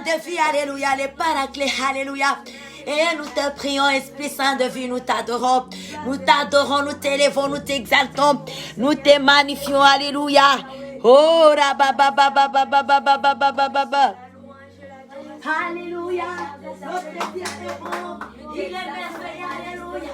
de vie, alléluia, les paraclés, alléluia. Et nous te prions, Esprit Saint de vie, nous t'adorons, nous t'élevons, nous t'exaltons, nous te magnifions, alléluia. Oh, rabababababababababababa. Alléluia, notre Dieu est bon, il est merveilleux, alléluia.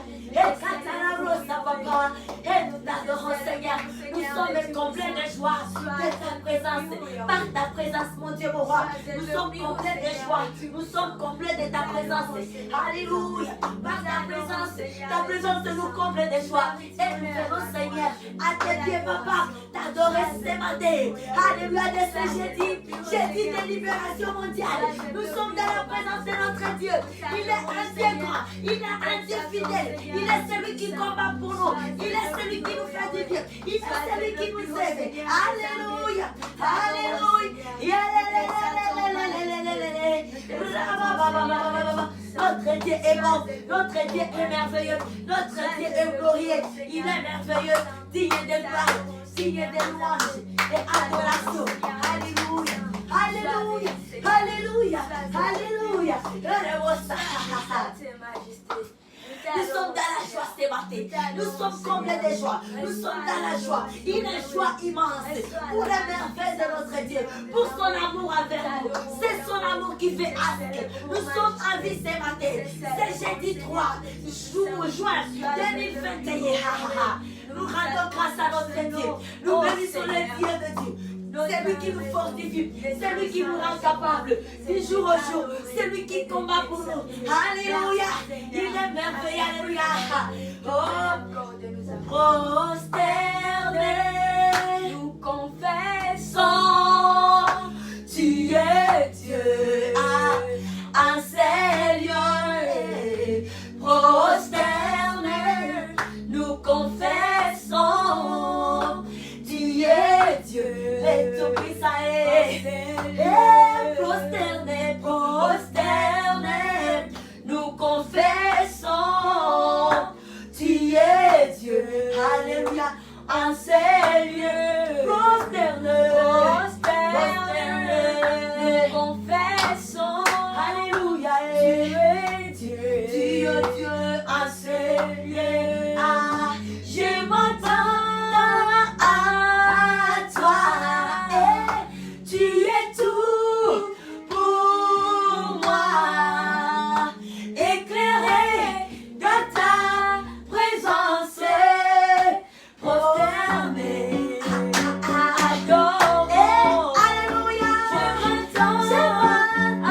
Et nous t'adorons, Seigneur. Nous sommes complets de joie de ta présence. Par ta présence, mon Dieu, mon roi. Nous sommes complets de joie. Nous sommes complets de ta présence. Alléluia. Par ta présence nous comble de joie. Et nous venons, Seigneur, à tes pieds, papa, t'adorer ce matin. Alléluia, de ce jeudi de libération mondiale. Nous sommes dans la présence de notre Dieu. Il est un Dieu grand. Il est un Dieu fidèle. Il est celui qui combat pour nous. Il est celui qui nous fait du bien. Il est celui qui nous aide. Alléluia. Alléluia. Notre Dieu est bon. Notre Dieu est merveilleux. Notre Dieu est glorieux. Il est merveilleux. Digne de gloire. Digne de louange et adoration. Alléluia. Alléluia. Alléluia. Alléluia. Nous sommes dans la joie ce matin. Nous sommes comblés de joie. Nous sommes dans la joie. Une joie immense pour les merveilles de notre Dieu. Pour son amour envers nous. C'est son amour qui fait asque. Nous sommes en vie ce matin. C'est jeudi 3 juin 2021. Nous rendons grâce à notre Dieu. Nous bénissons le Dieu de Dieu. C'est lui qui nous fortifie, c'est lui qui nous rend capables du jour au jour, c'est lui qui combat pour nous. Alléluia, il est merveilleux, alléluia. Oh, prosterné, nous confessons, tu es Dieu, un Seigneur. Prosterné, nous confessons, tu es Dieu. Et tout-puissant est prosterné, nous confessons, tu es Dieu, alléluia, en Seigneur, prosterné, nous confessons, alléluia, tu es Dieu, en Seigneur, je m'attends à toi. Tu es tout pour moi, éclairé de ta présence, prosterné, adoré, alléluia, je m'attends à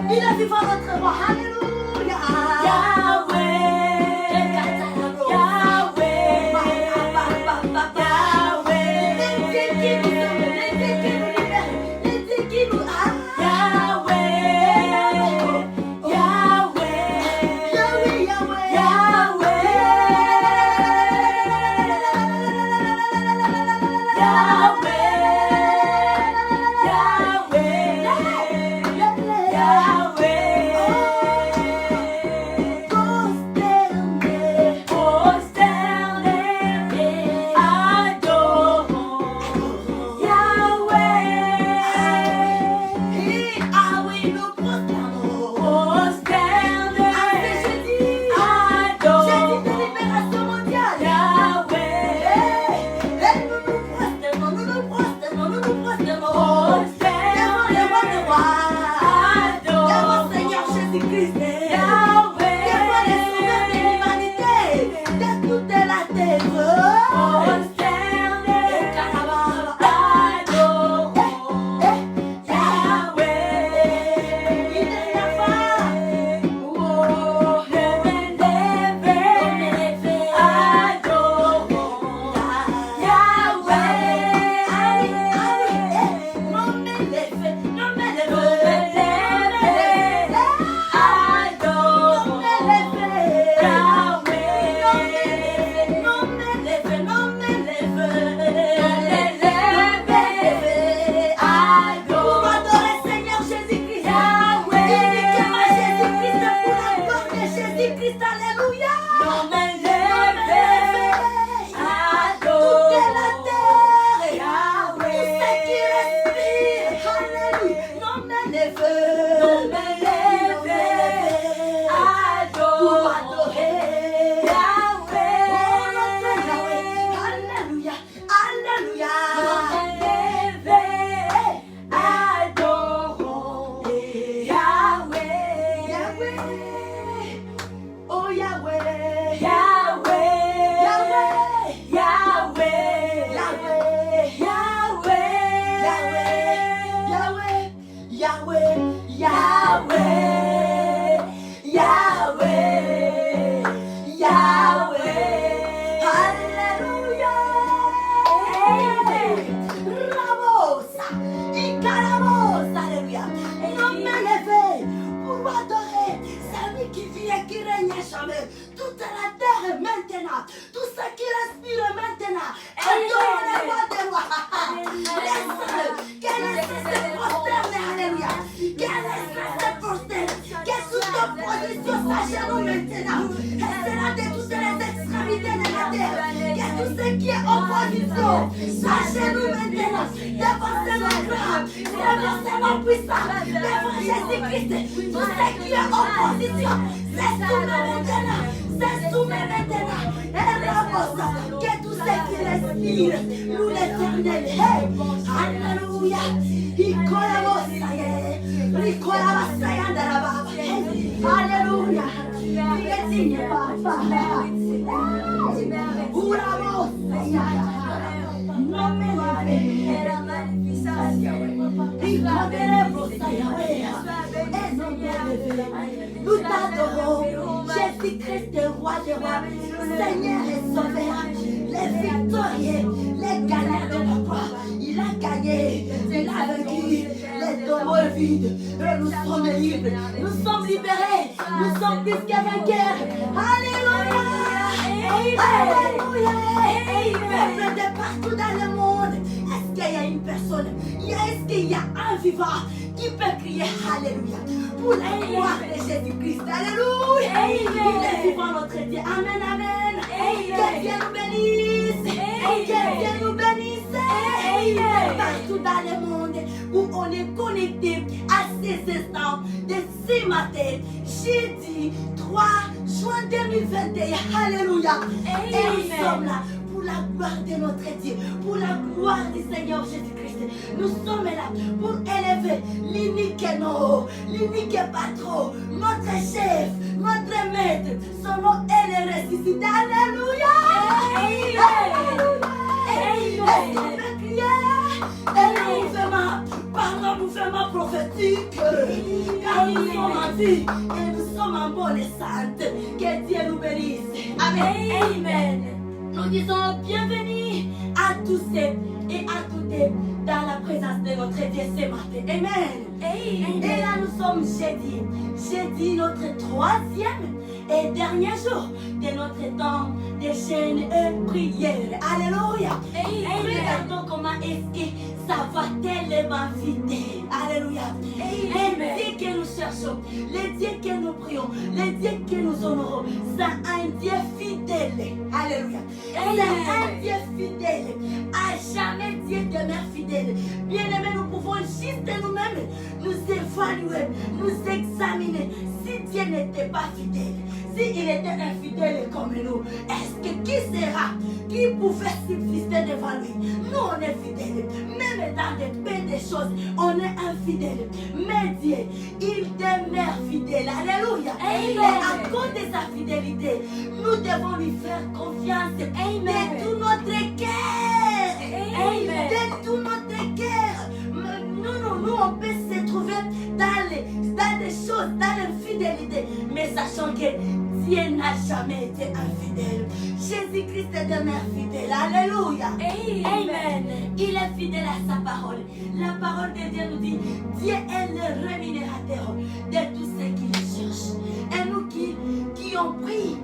Il est vivant notre roi. Alléluia. Toute la terre maintenant, tout ce qui respire maintenant, adore le roi des rois. Laisse-le, qu'elle laisse se prosterner, alléluia. Qu'elle laisse se prosterner, que toute opposition sache nous maintenant. Et cela de toutes les extrémités de la terre. Que tout ce qui est opposition sache nous maintenant. Dévancez nos grands, dévancez nos puissants, devant Jésus-Christ. Tout ce qui est opposition, c'est soumis maintenant. C'est soumis maintenant. Et repose que tout ce qui respire, nous l'éternel. Hey, alléluia. Alléluia. Il est digne, papa. Nous t'adorons, Jésus-Christ, roi des rois, Seigneur et Sauveur, les victorieux, les gagnants de la croix. Il a gagné, il a vaincu les tombeaux vides. Et nous sommes libres, nous sommes libérés, nous sommes plus que vainqueurs. Alléluia, alléluia. Peuple de partout dans le monde, est-ce qu'il y a une personne, est-ce qu'il y a un vivant qui peut crier Alléluia pour la gloire de Jésus-Christ? Alléluia. Il est vivant notre Dieu. Amen, amen. Que Dieu nous bénisse. Que Dieu nous bénisse. Partout dans le monde où on est connecté à ces instants de ce matin, jeudi 3 juin 2021. Alléluia. Et nous sommes là pour la gloire de notre Dieu, pour la gloire du Seigneur Jésus-Christ. Nous sommes là pour élever l'unique nom, l'unique patron, notre chef, notre maître. Son nom est le ressuscité. Alléluia. Alléluia. Est-ce qu'on peut crier? Énormément. Pardon. nous sommes en vie et nous sommes en bonne santé. Que Dieu nous bénisse. Amen. Amen. Nous disons bienvenue à tous et à toutes dans la présence de notre Dieu ce matin. Amen. Amen. Et là nous sommes jeudi. Jeudi, notre troisième et dernier jour de notre temps de jeûne et prière. Alléluia. Amen. Regardons comment est-ce que ça va tellement fidèle. Alléluia. Amen. Les dieux que nous cherchons, les dieux que nous prions, les dieux que nous honorons, c'est un Dieu fidèle. Alléluia. C'est un Dieu fidèle. À jamais Dieu demeure fidèle. Bien-aimés, nous pouvons juste nous-mêmes nous évaluer, nous examiner. Si Dieu n'était pas fidèle, s'il était infidèle comme nous, est-ce que qui sera, qui pouvait subsister devant lui? Nous, on est fidèles. Même dans des petites choses, on est infidèle. Mais Dieu, il demeure fidèle. Alléluia. Et à cause de sa fidélité, nous devons lui faire confiance de tout notre cœur. De tout notre cœur. Nous, on peut se trouver dans des choses, dans l'infidélité. Mais sachant que Dieu n'a jamais été infidèle. Jésus-Christ demeure fidèle. Alléluia. Amen. Il est fidèle à sa parole. La parole de Dieu nous dit, Dieu est le rémunérateur de tous ceux qui le cherchent. Et nous qui ont pris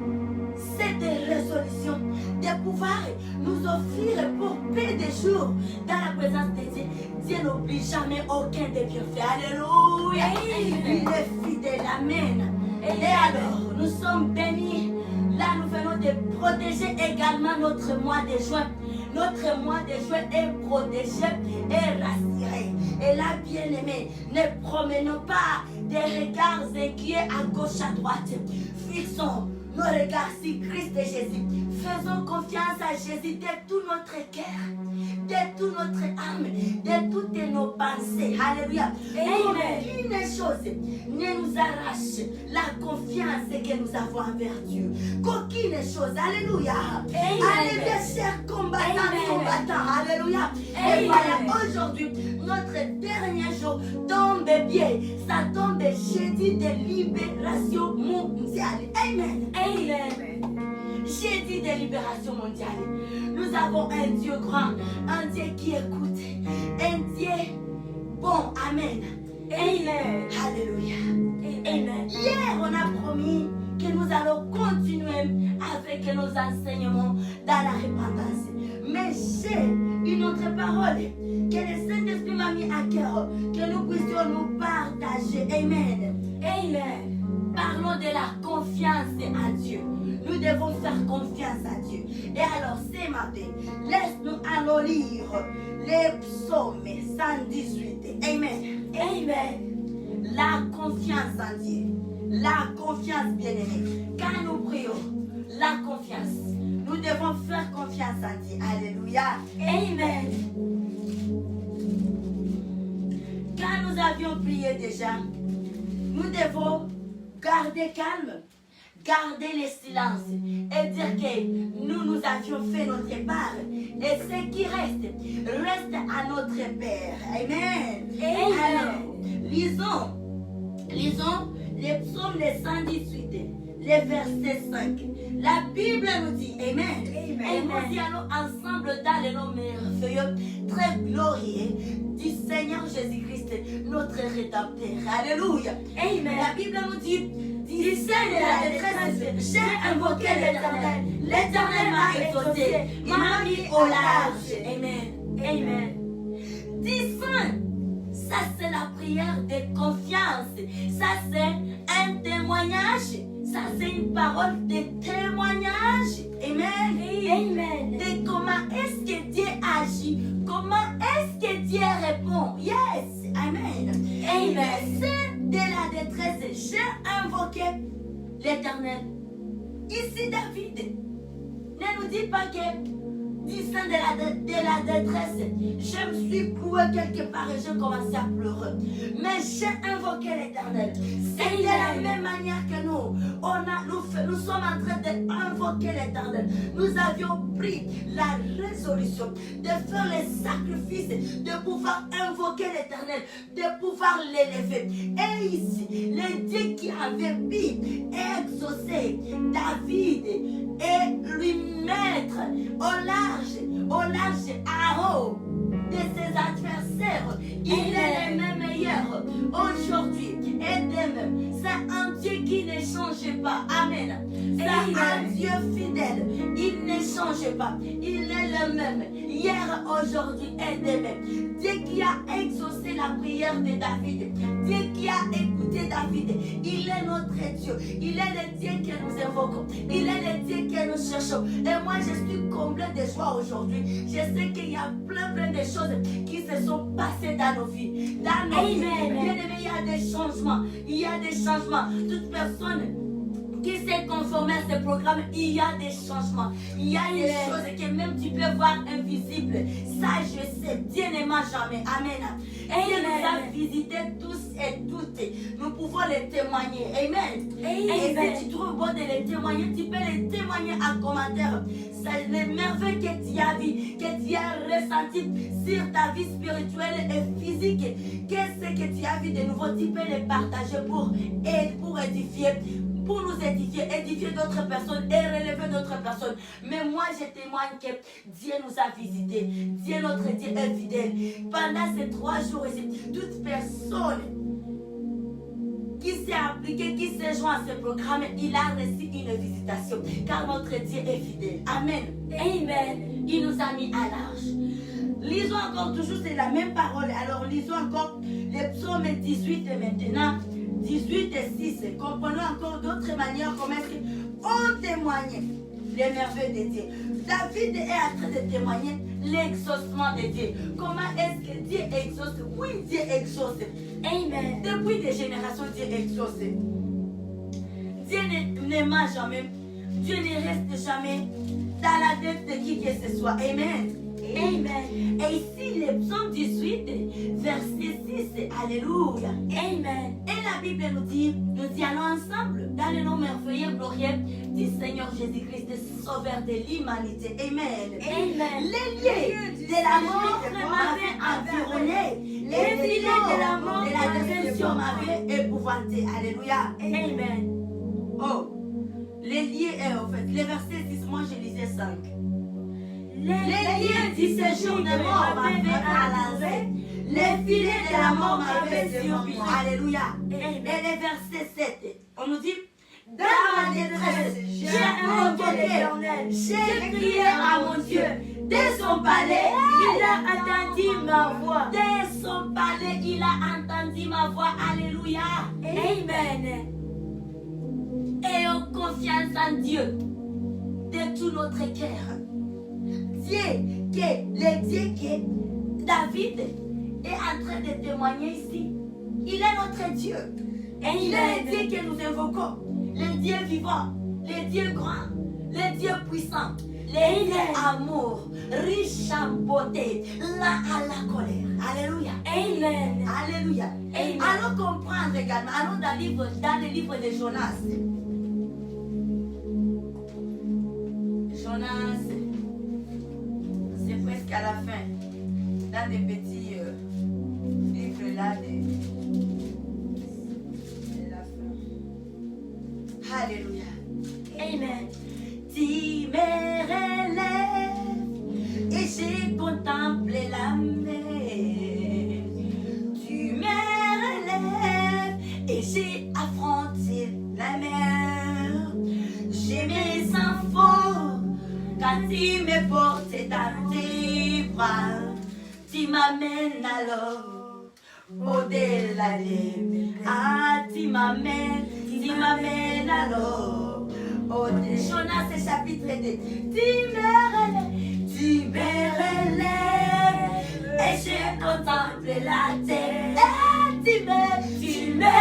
cette résolution de pouvoir nous offrir pour peu de jours dans la présence de Dieu, Dieu n'oublie jamais aucun des bienfaits. Alléluia. Il est fidèle. Amen. Et alors, nous sommes bénis. Là, nous venons de protéger également notre mois de juin. Notre mois de juin est protégé et rassuré. Et là, bien-aimés, ne promenons pas des regards inquiets à gauche, à droite. Fixons nos regards sur Christ et Jésus. Faisons confiance à Jésus de tout notre cœur, de toute notre âme, de toutes nos pensées. Alléluia. Aucune chose ne nous arrache la confiance que nous avons envers Dieu. Qu'aucune chose. Alléluia. Alléluia, chers combattants. Alléluia. Et voilà, aujourd'hui, notre dernier jour tombe bien. Ça tombe jeudi de libération mondiale. Amen. Jeudi de libération mondiale. Nous avons un Dieu grand, un Dieu qui écoute, un Dieu bon. Amen. Alléluia. Amen. Hier, on a promis que nous allons continuer avec nos enseignements dans la repentance. Mais j'ai une autre parole que le Saint-Esprit m'a mis à cœur, que nous puissions nous partager. Amen. Parlons de la confiance à Dieu. Nous devons faire confiance à Dieu. Et alors, ce matin, laisse-nous allons lire les psaumes 118. Amen. La confiance en Dieu. La confiance, bien-aimée. Quand nous prions, la confiance. Nous devons faire confiance en Dieu. Alléluia. Quand nous avions prié déjà, nous devons garder calme, garder le silence et dire que nous avions fait notre part. Et ce qui reste à notre Père. Amen. Alors, lisons les psaumes de 118, les versets 5. La Bible nous dit, Amen. Et nous y allons ensemble dans le nom merveilleux, très glorieux du Seigneur Jésus-Christ, notre Rédempteur. Alléluia. La Bible nous dit, du sein de la détresse, j'ai invoqué l'Éternel. L'Éternel m'a exaucé, il m'a mis au large. Amen. Disons, ça c'est la prière de confiance. Ça c'est un témoignage. Ça c'est une parole de témoignage. Amen. De comment est-ce que Dieu agit. Comment est-ce que Dieu répond. Yes. Amen. C'est de la détresse. J'ai invoqué l'Éternel. Ici David ne nous dit pas que disant de la détresse, je me suis cloué quelque part et j'ai commencé à pleurer. Mais j'ai invoqué l'Éternel. C'est de la même manière que nous sommes en train d'invoquer l'Éternel. Nous avions pris la résolution de faire les sacrifices, de pouvoir invoquer l'Éternel, de pouvoir l'élever. Et ici, le Dieu qui avait pu exaucer David et lui mettre au large à haut de ses adversaires, il est le même meilleur aujourd'hui et demain. C'est un Dieu qui ne change pas. Amen. C'est un Dieu fidèle. Il ne change pas. Il est le même hier, aujourd'hui et demain. Dieu qui a exaucé la prière de David. Dieu qui a écouté David. Il est notre Dieu. Il est le Dieu que nous invoquons. Il est le Dieu que nous cherchons. Et moi, je suis comblé de joie aujourd'hui. Je sais qu'il y a plein de choses qui se sont passées dans nos vies. Dans nos vies. Bien aimé, il y a des changements. Il y a des changements. Toute personne qui s'est conformé à ce programme, il y a des changements. Il y a des choses que même tu peux voir invisibles. Ça, je sais. Dieu n'aima jamais. Amen. Dieu nous a visités tous et toutes. Nous pouvons les témoigner. Amen. Et si tu trouves bon de les témoigner, tu peux les témoigner en commentaire. C'est les merveilles que tu as vues, que tu as ressenties sur ta vie spirituelle et physique. Qu'est-ce que tu as vu de nouveau? Tu peux les partager pour édifier. Pour nous édifier d'autres personnes et relever d'autres personnes. Mais moi, je témoigne que Dieu nous a visités. Dieu, notre Dieu, est fidèle. Pendant ces 3 jours ici, toute personne qui s'est appliquée, qui s'est joint à ce programme, il a reçu une visitation. Car notre Dieu est fidèle. Amen. Amen. Il nous a mis à large. Lisons encore toujours, c'est la même parole. Alors, lisons encore les psaumes 18 maintenant. 18 et 6, comprenons encore d'autres manières comment est-ce qu'on témoigne les merveilles de Dieu. David est en train de témoigner l'exaucement de Dieu. Comment est-ce que Dieu exauce? Oui, Dieu exauce. Amen. Depuis des générations, Dieu exauce. Dieu n'aima jamais. Dieu ne reste jamais dans la tête de qui que ce soit. Amen. Amen. Et ici, le psaume 18, verset 6, Alléluia. Amen. Et la Bible nous dit allons ensemble dans le nom merveilleux, glorieux du Seigneur Jésus-Christ, Sauveur de l'humanité. Amen. Amen. Les liens de la mort m'avaient environné. Les filets de la mort de la destruction m'avaient épouvanté. Alléluia. Amen. Oh, les liens, en fait, les versets 6, moi je lisais 5. Les liens du séjour de mort m'avaient enlancé. Les filets de la mort m'avaient surpris. Alléluia. Et les versets 7, on nous dit, dans ma détresse, j'ai invoqué l'Éternel. J'ai crié à mon Dieu. Dès son palais, il a entendu ma voix. Dès son palais, il a entendu ma voix. Alléluia. Amen. Ayons confiance en Dieu de tout notre cœur. Le Dieu que David est en train de témoigner ici. Il est notre Dieu. Et il est le Dieu que nous invoquons. Le Dieu vivant, le Dieu grand, le Dieu puissant, le Dieu amour, riche en beauté, là à la colère. Alléluia. Amen. Alléluia. Amen. Allons comprendre également. Allons dans le livre de Jonas. Jonas, c'est presque à la fin. Dans des petits livres là de la fin. Alléluia. Amen. Tu me relèves et j'ai contemplé la mer. Tu me relèves et j'ai affronté la mer. J'ai mes enfants quand tu me portes dans tes bras. Tu m'amènes alors au-delà des mers. Ah, tu m'amènes alors au-delà. Jonas chapitre 2. Tu me relèves et je contemple la terre. Tu me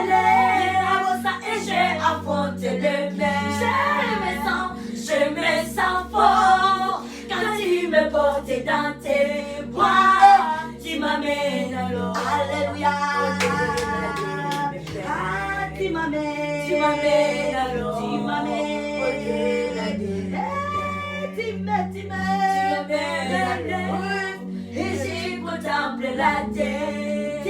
relèves et je affronte le mer. Je me sens fort quand tu m'amènes alors. Tu m'amènes au-delà de tu m'amènes et j'ai contemplé la terre.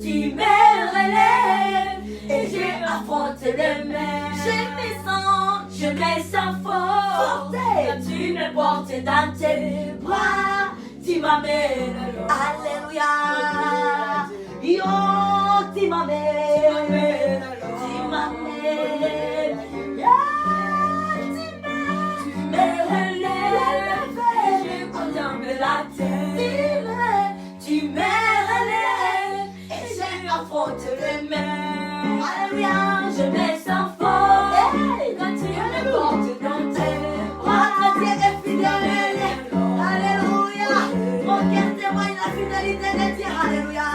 Tu me relèves et j'ai affronté les mers. Je me sens fort quand tu me portes dans tes bras. Tu m'amènes, alléluia. Yo, tu m'amènes, tu m'amènes. Tu me relèves, je contemple la terre. Tu me relèves et j'ai affronté les mers. Alléluia, je me sens fort quand tu me portes dans tes bras. Dieu est fidèle, alléluia. Mon cœur témoigne la fidélité de Dieu, alléluia.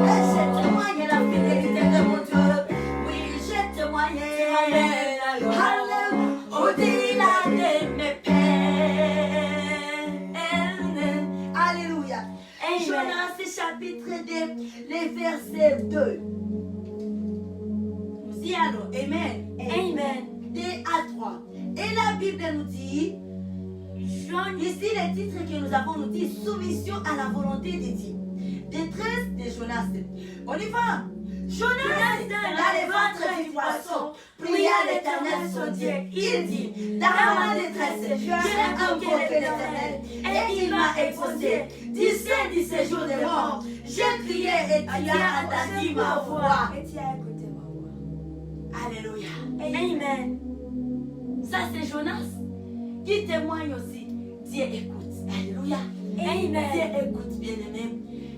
Et je témoigne la fidélité de mon Dieu. Oui, je témoigne, alléluia, au-delà de mes peines. Alléluia. Jonas chapitre 2, les versets 2. Nous y allons, amen. Amen. 2 à 3. Et la Bible nous dit, ici les titres que nous avons nous dit, soumission à la volonté de Dieu. Détresse de Jonas. On y va. Jonas, dans les ventres du poisson, pria l'Éternel son Dieu. Il dit, dans ma détresse, je l'ai invoqué l'Éternel et il m'a exaucé. Du sein du séjour des morts, j'ai crié et tu as entendu ma voix. Et tu as écouté ma voix. Alléluia. Amen. Ça c'est Jonas qui témoigne aussi. Dieu écoute. Alléluia. Amen. Dieu écoute, bien-aimé.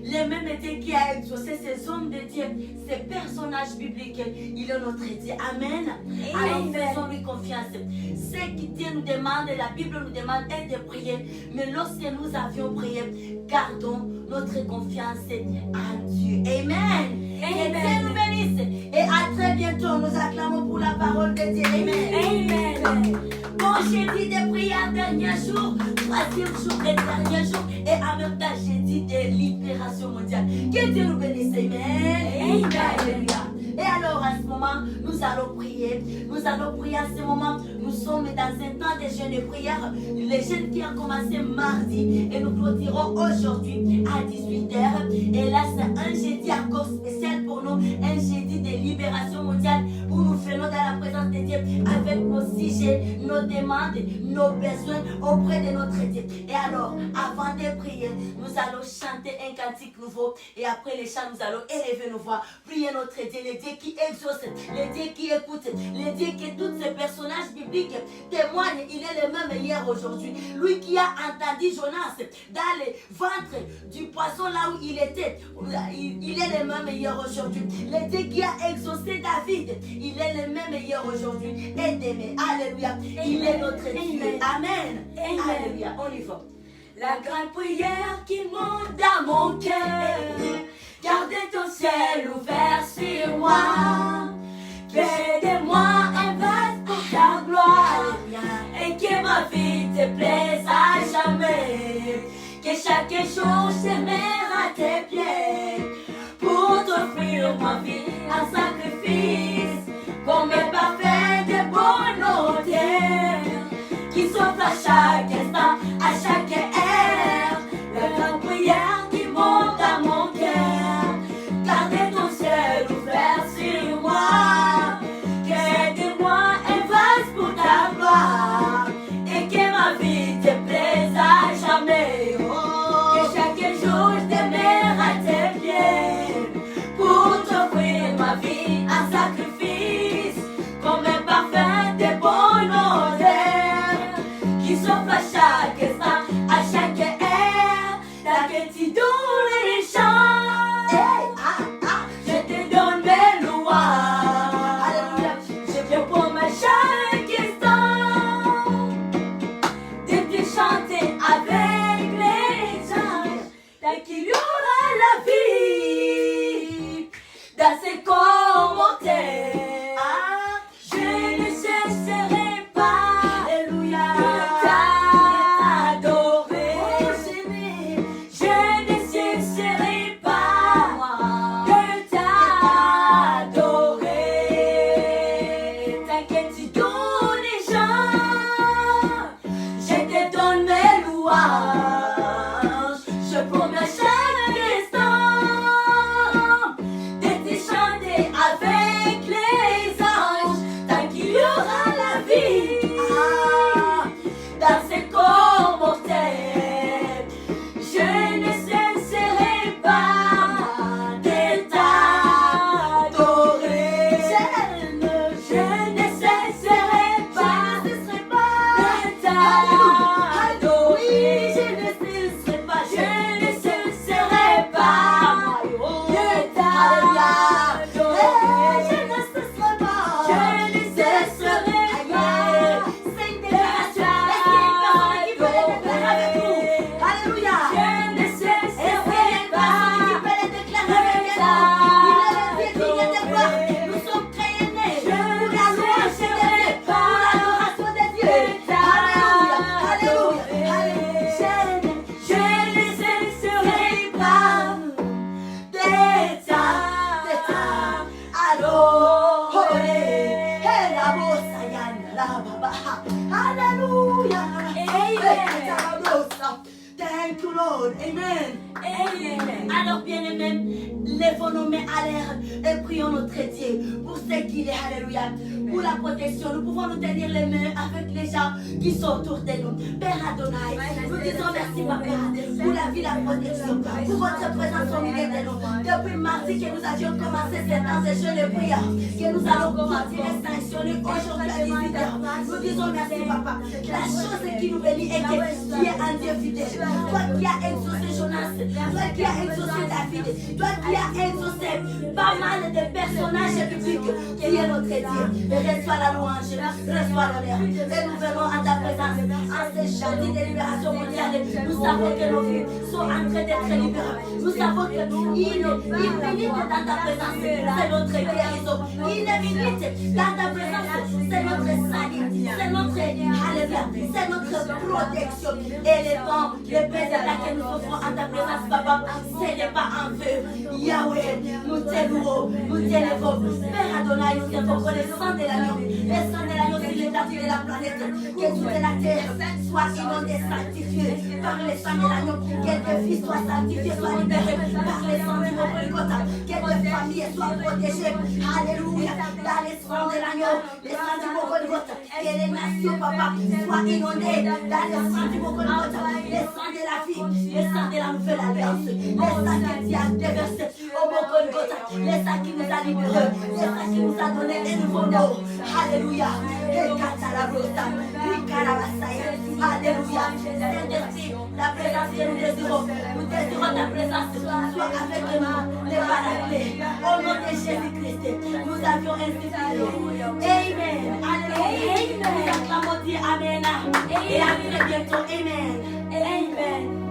Les mêmes Dieu qui a exaucé ces hommes de Dieu, ces personnages bibliques, il est notre Dieu. Amen. Alors faisons-lui confiance. Ce que Dieu nous demande, la Bible nous demande est de prier. Mais lorsque nous avions prié, gardons notre confiance en Dieu. Amen. Que Dieu nous bénisse. Et à très bientôt, nous acclamons pour la parole de Dieu. Amen. Amen. Bon, j'ai dit de prière dernier jour, troisième jour et dernier jour, et en même temps j'ai dit de libération mondiale. Que Dieu nous bénisse, amen. Alléluia. Et alors à ce moment, nous allons prier. Nous allons prier à ce moment. Nous sommes dans un temps de jeûne et prière. Les jeûnes qui ont commencé mardi et nous clôturons aujourd'hui à 18h. Et là, c'est un jeudi encore spécial pour nous. Un jeudi de libération mondiale où nous venons dans la présence de Dieu avec nos sujets, nos demandes, nos besoins auprès de notre Dieu. Et alors, avant de prier, nous allons chanter un cantique nouveau. Et après les chants, nous allons élever nos voix, prier notre Dieu, le Dieu qui exauce, le Dieu qui écoute, le Dieu que tous ces personnages bibliques témoignent. Il est le même hier aujourd'hui. Lui qui a entendu Jonas dans le ventre du poisson là où il était, il est le même hier aujourd'hui. Le Dieu qui a exaucé David, il est le même hier aujourd'hui et demain. Alléluia. Il est notre Dieu. Amen. Alléluia. On y va. La grande prière qui monte dans mon cœur, gardez ton ciel ouvert sur moi. Fais de moi un vase pour ta gloire, et que ma vie te plaise à jamais. Que chaque jour je mette à tes pieds, pour t'offrir ma vie en sacrifice, comme un parfum de bonté, qui s'offre à chaque instant, à chaque heure. La grande prière qui monte à mon cœur, gardez ton ciel ouvert sur moi. Que de moi un vase pour ta gloire, et que ma vie te plaise à jamais. Que chaque jour je demeure à tes pieds, pour t'offrir ma vie en sacrifice, comme un parfum de bonne odeur, qui s'offre à chaque instant, à chaque heure. Ta petite dans les champs, je te donne mes louanges. Alléluia. Je viens pour ma chaque instant de te chanter avec les anges. Tant qu'il y aura la vie dans ces commentaires, je ne cesserai pas, alléluia, de t'adorer. Je ne cesserai Amen. Alors, bien-aimés, levons nos mains à l'air et prions notre Dieu pour ce qu'il est. Alléluia. Pour la protection, nous pouvons nous tenir les mains avec les gens qui sont autour de nous. Père Adonai, nous disons merci, Papa, pour la vie, la protection, pour votre présence au milieu de nous. Depuis mardi que nous avions commencé ces temps de jeûne et prière, que nous allons continuer sanctionner aujourd'hui à 18h. Nous disons merci, Papa. La chose qui nous bénit est que tu es un Dieu fidèle. Toi qui as exaucé Jonas, toi qui as exaucé David, toi qui as exaucé pas mal de personnages bibliques, qui est notre Dieu. Reçois la louange, reçois l'honneur. Et nous venons à ta présence en ce jeudi de libération mondiale. Nous savons que nos vies sont en train d'être libérées. Nous savons qu'il milite dans ta présence, c'est notre guérison. Il milite dans ta présence, c'est notre salut, c'est notre alléluia, c'est notre protection. Et les temps, les paix que nous offrons en ta présence, Papa, ce n'est pas en vœu. Yahweh, nous t'élevons, nous t'élevons. Père Adonai, nous t'élevons pour le sang de l'agneau. Le sang de l'agneau sur l'étendue de la planète. Que toute la terre soit inondée, sanctifiée par le sang de l'agneau. Que tes fils soient sanctifiés, soient libérés par le sang du Golgotha. Que tes familles soient protégées. Alléluia. Dans le sang de l'agneau, le sang du Golgotha. Que les nations, Papa, soient inondées dans le sang du Golgotha. Le sang de la vie, le sang de la nouvelle alliance. Le sang que tu as déversé au Golgotha. Le sang qui nous a libérés. Le sang qui nous a donné un nouveau nom. Alléluia. Alléluia. Saint-Esprit, la présence que nous désirons ta présence. Sois avec nous, les paraclés. Au nom de Jésus-Christ, nous avions ainsi prié. Amen. Alléluia. Nous acclamons Dieu. Amen. Et à très bientôt. Amen. Amen.